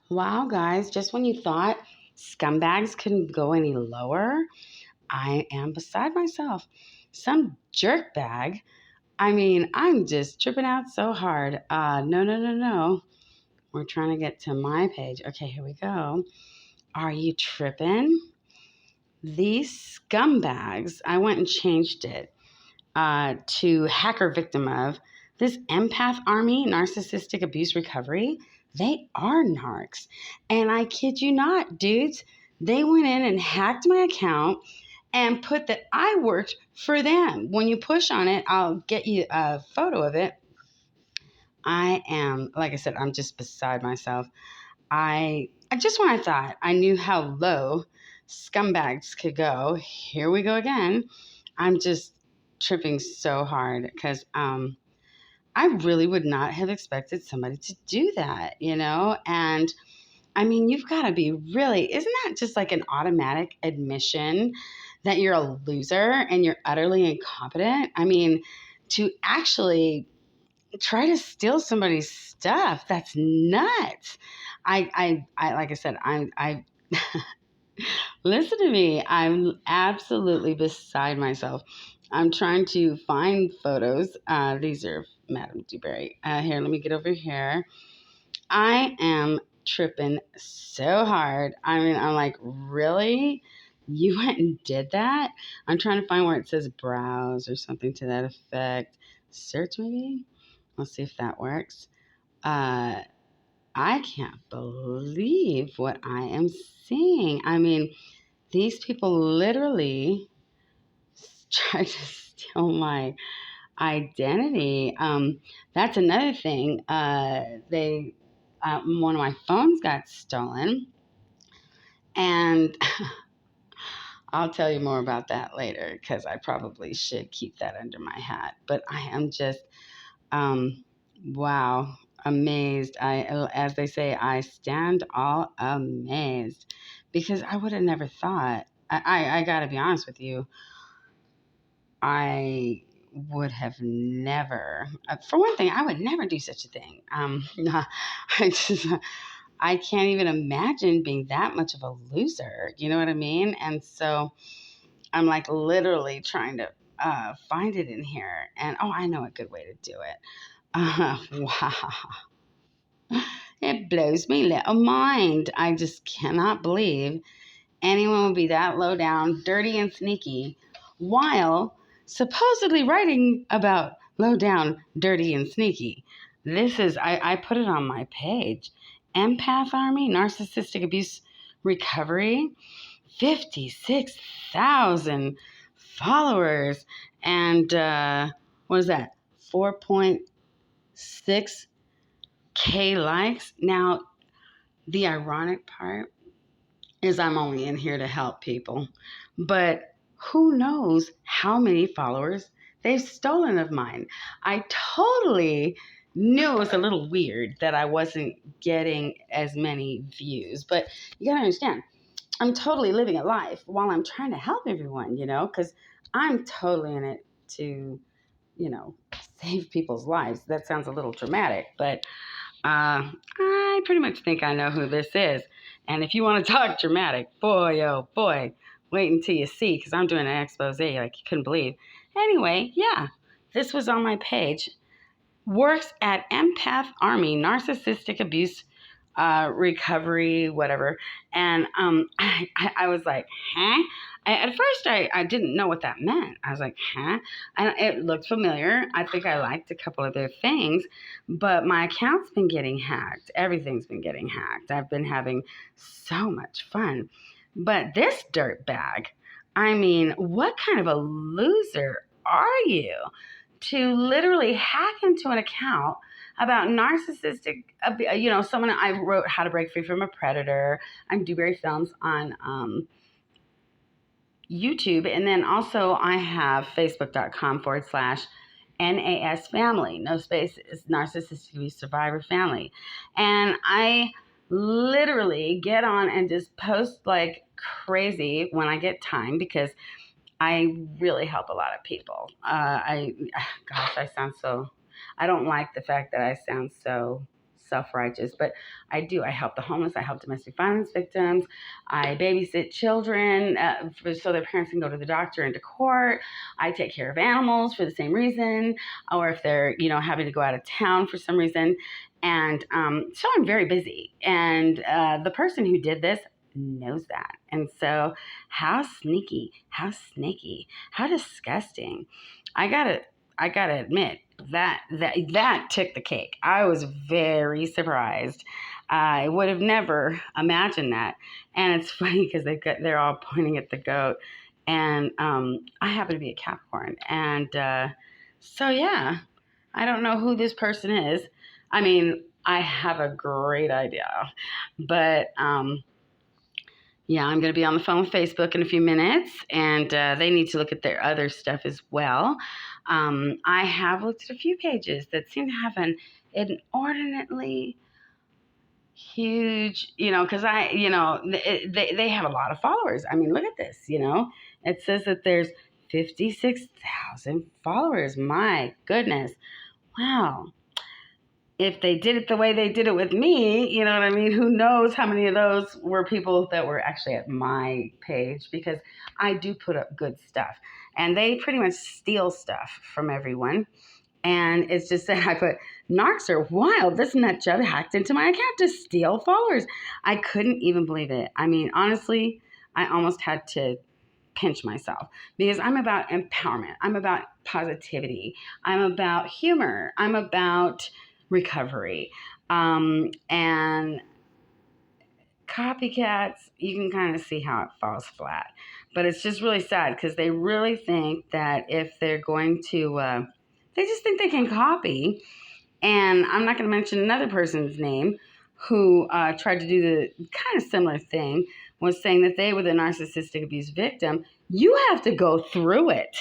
Wow, guys, just when you thought scumbags couldn't go any lower, I am beside myself. Some jerkbag. I mean, I'm just tripping out so hard. No, no, no, no. We're trying to get to my page. Okay, here we go. Are you tripping? These scumbags, I went and changed it to hacker victim of this empath army, narcissistic abuse recovery. They are narcs. And I kid you not, dudes, they went in and hacked my account and put that I worked for them. When you push on it, I'll get you a photo of it. I am, like I said, I'm just beside myself. I just when I thought I knew how low scumbags could go, here we go again. I'm just tripping so hard because I really would not have expected somebody to do that, And I mean, you've got to be really, isn't that just like an automatic admission that you're a loser and you're utterly incompetent? I mean, to actually try to steal somebody's stuff, that's nuts. Like I said, I listen to me. I'm absolutely beside myself. I'm trying to find photos. These are Madame Dewberry. Here, let me get over here. I am tripping so hard. I mean, I'm like, really? You went and did that? I'm trying to find where it says browse or something to that effect. Search maybe? Let's see if that works. Uh, I can't believe what I am seeing. I mean, these people literally tried to steal my identity. That's another thing. One of my phones got stolen, and I'll tell you more about that later because I probably should keep that under my hat. But I am just, um, wow, amazed. As they say, I stand all amazed because I would have never thought. I got to be honest with you. I would have never, for one thing, I would never do such a thing. I just, I can't even imagine being that much of a loser. You know what I mean? And so I'm like literally trying to find it in here. And oh, I know a good way to do it. Wow. It blows me little mind. I just cannot believe anyone would be that low down, dirty, and sneaky while supposedly writing about low down, dirty, and sneaky. I put it on my page. Empath Army, Narcissistic Abuse Recovery, 56,000 followers. And what is that? 4.6K likes. Now, the ironic part is I'm only in here to help people. But who knows how many followers they've stolen of mine. I totally knew it was a little weird that I wasn't getting as many views. But you gotta understand, I'm totally living a life while I'm trying to help everyone, because I'm totally in it to, you know, save people's lives. That sounds a little dramatic, but I pretty much think I know who this is. And if you want to talk dramatic, boy, oh boy, wait until you see, because I'm doing an expose like you couldn't believe. Anyway, yeah, this was on my page. Works at Empath Army, Narcissistic Abuse Recovery, whatever. And I was like, huh? At first, I didn't know what that meant. I was like, huh? And it looked familiar. I think I liked a couple of their things, but my account's been getting hacked. Everything's been getting hacked. I've been having so much fun. But this dirt bag, I mean, what kind of a loser are you to literally hack into an account about narcissistic, someone I wrote How to Break Free from a Predator. I'm Dewberry Films on YouTube. And then also I have facebook.com/NAS family. No space is narcissistic abuse survivor family. And I literally get on and just post like crazy when I get time because I really help a lot of people. Gosh, I don't like the fact that I sound so self-righteous, but I do. I help the homeless. I help domestic violence victims. I babysit children so their parents can go to the doctor and to court. I take care of animals for the same reason, or if they're, having to go out of town for some reason. And so I'm very busy. And the person who did this knows that. And so how sneaky, how snaky, how disgusting. I gotta I gotta admit that took the cake. I was very surprised. I would have never imagined that. And it's funny because they're all pointing at the goat, and I happen to be a Capricorn, and so yeah, I don't know who this person is. I mean, I have a great idea, but yeah, I'm going to be on the phone with Facebook in a few minutes, and they need to look at their other stuff as well. I have looked at a few pages that seem to have an inordinately huge, because they have a lot of followers. I mean, look at this, it says that there's 56,000 followers. My goodness. Wow. If they did it the way they did it with me, you know what I mean? Who knows how many of those were people that were actually at my page, because I do put up good stuff. And they pretty much steal stuff from everyone. And it's just that I put, narcs are wild. This nut job hacked into my account to steal followers. I couldn't even believe it. I mean, honestly, I almost had to pinch myself, because I'm about empowerment. I'm about positivity. I'm about humor. I'm about recovery. And copycats, you can kind of see how it falls flat. But it's just really sad because they really think that if they're going to, they just think they can copy. And I'm not going to mention another person's name who tried to do the kind of similar thing, was saying that they were the narcissistic abuse victim. You have to go through it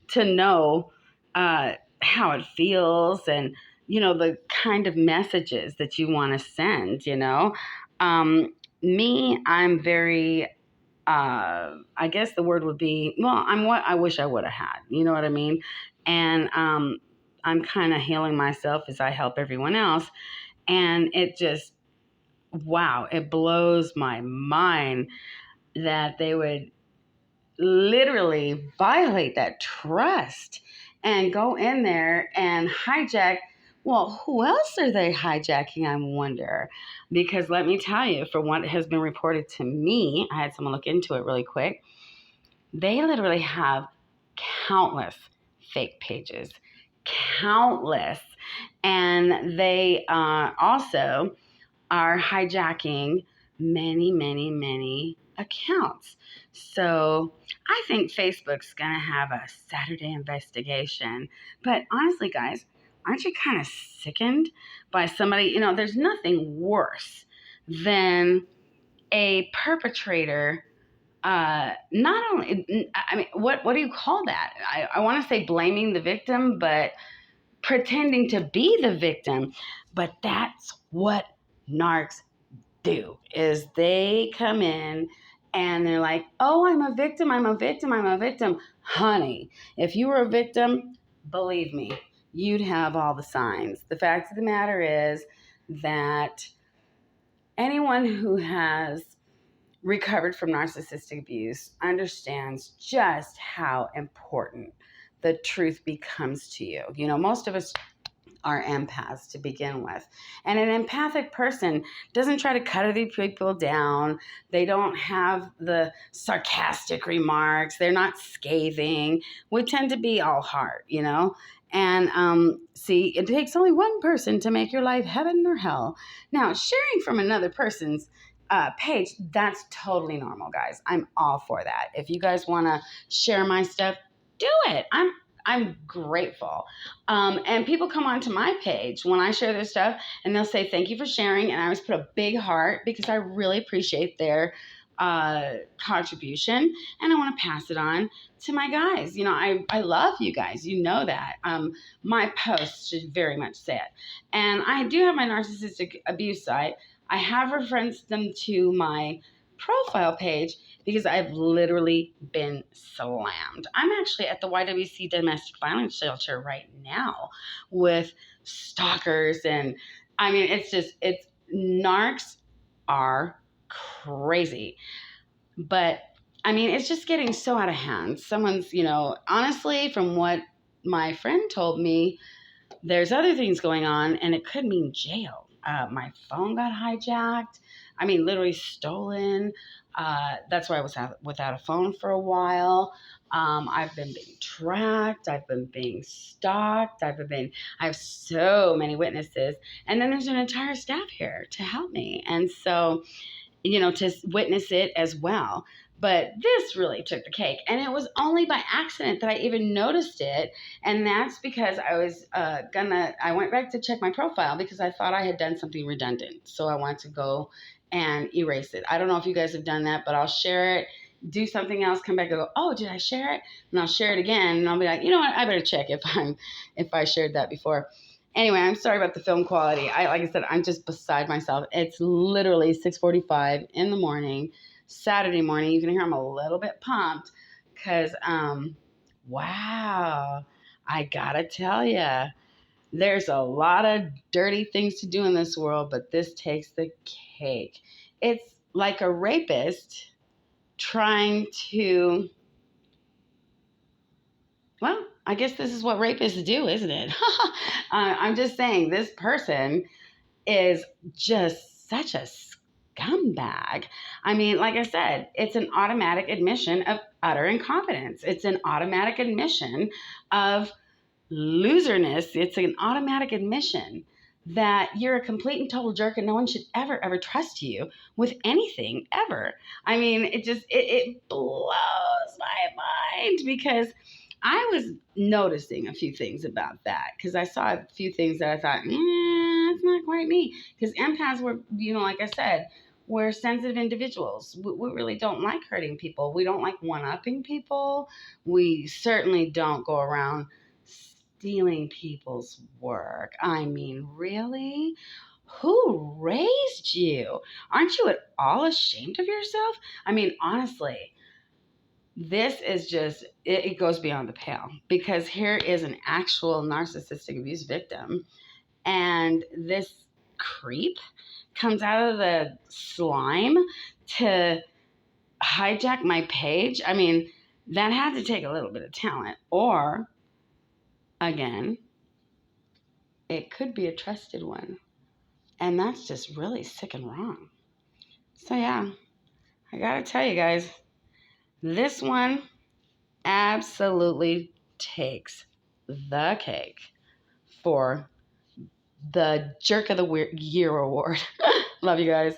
to know how it feels, and, the kind of messages that you want to send. Me, I'm very, I guess the word would be, well, I'm what I wish I would have had. You know what I mean? And I'm kind of healing myself as I help everyone else. And it just, wow, it blows my mind that they would literally violate that trust and go in there and hijack. Well, who else are they hijacking, I wonder? Because let me tell you, from what has been reported to me, I had someone look into it really quick. They literally have countless fake pages, countless. And they also are hijacking many, many, many accounts. So I think Facebook's going to have a Saturday investigation. But honestly, guys, aren't you kind of sickened by somebody? There's nothing worse than a perpetrator. Not only, I mean, what do you call that? I want to say blaming the victim, but pretending to be the victim. But that's what narcs do, is they come in and they're like, oh, I'm a victim, I'm a victim, I'm a victim. Honey, if you were a victim, believe me, you'd have all the signs. The fact of the matter is that anyone who has recovered from narcissistic abuse understands just how important the truth becomes to you. Most of us are empaths to begin with. And an empathic person doesn't try to cut other people down. They don't have the sarcastic remarks. They're not scathing. We tend to be all heart. And see, it takes only one person to make your life heaven or hell. Now, sharing from another person's page, that's totally normal, guys. I'm all for that. If you guys want to share my stuff, do it. I'm grateful. And people come onto my page when I share their stuff, and they'll say, thank you for sharing. And I always put a big heart because I really appreciate their contribution, and I want to pass it on to my guys. I love you guys. You know that. My posts should very much say it. And I do have my narcissistic abuse site. I have referenced them to my profile page because I've literally been slammed. I'm actually at the YWC domestic violence shelter right now with stalkers and I mean, it's narcs are crazy. But I mean, it's just getting so out of hand. Someone's, honestly, from what my friend told me, there's other things going on, and it could mean jail. My phone got hijacked. I mean, literally stolen. That's why I was without a phone for a while. I've been being tracked. I've been being stalked. I have so many witnesses. And then there's an entire staff here to help me. And so, to witness it as well. But this really took the cake. And it was only by accident that I even noticed it. And that's because I was I went back to check my profile because I thought I had done something redundant. So I wanted to go and erase it. I don't know if you guys have done that, but I'll share it, do something else, come back and go, oh, did I share it? And I'll share it again. And I'll be like, you know what? I better check if I shared that before. Anyway, I'm sorry about the film quality. Like I said, I'm just beside myself. It's literally 6:45 in the morning, Saturday morning. You can hear I'm a little bit pumped because, wow, I gotta tell you, there's a lot of dirty things to do in this world, but this takes the cake. It's like a rapist trying to, well, I guess this is what rapists do, isn't it? I'm just saying, this person is just such a scumbag. I mean, like I said, it's an automatic admission of utter incompetence. It's an automatic admission of loserness. It's an automatic admission that you're a complete and total jerk and no one should ever trust you with anything ever. I mean, it blows my mind because I was noticing a few things about that because I saw a few things that I thought, it's not quite me. Because empaths were, like I said, we're sensitive individuals. We really don't like hurting people. We don't like one-upping people. We certainly don't go around stealing people's work. I mean, really? Who raised you? Aren't you at all ashamed of yourself? I mean, honestly, this is just, it goes beyond the pale because here is an actual narcissistic abuse victim, and this creep comes out of the slime to hijack my page. I mean, that had to take a little bit of talent, or again, it could be a trusted one. And that's just really sick and wrong. So, yeah, I gotta tell you guys, this one absolutely takes the cake for the Jerk of the Year award. Love you guys.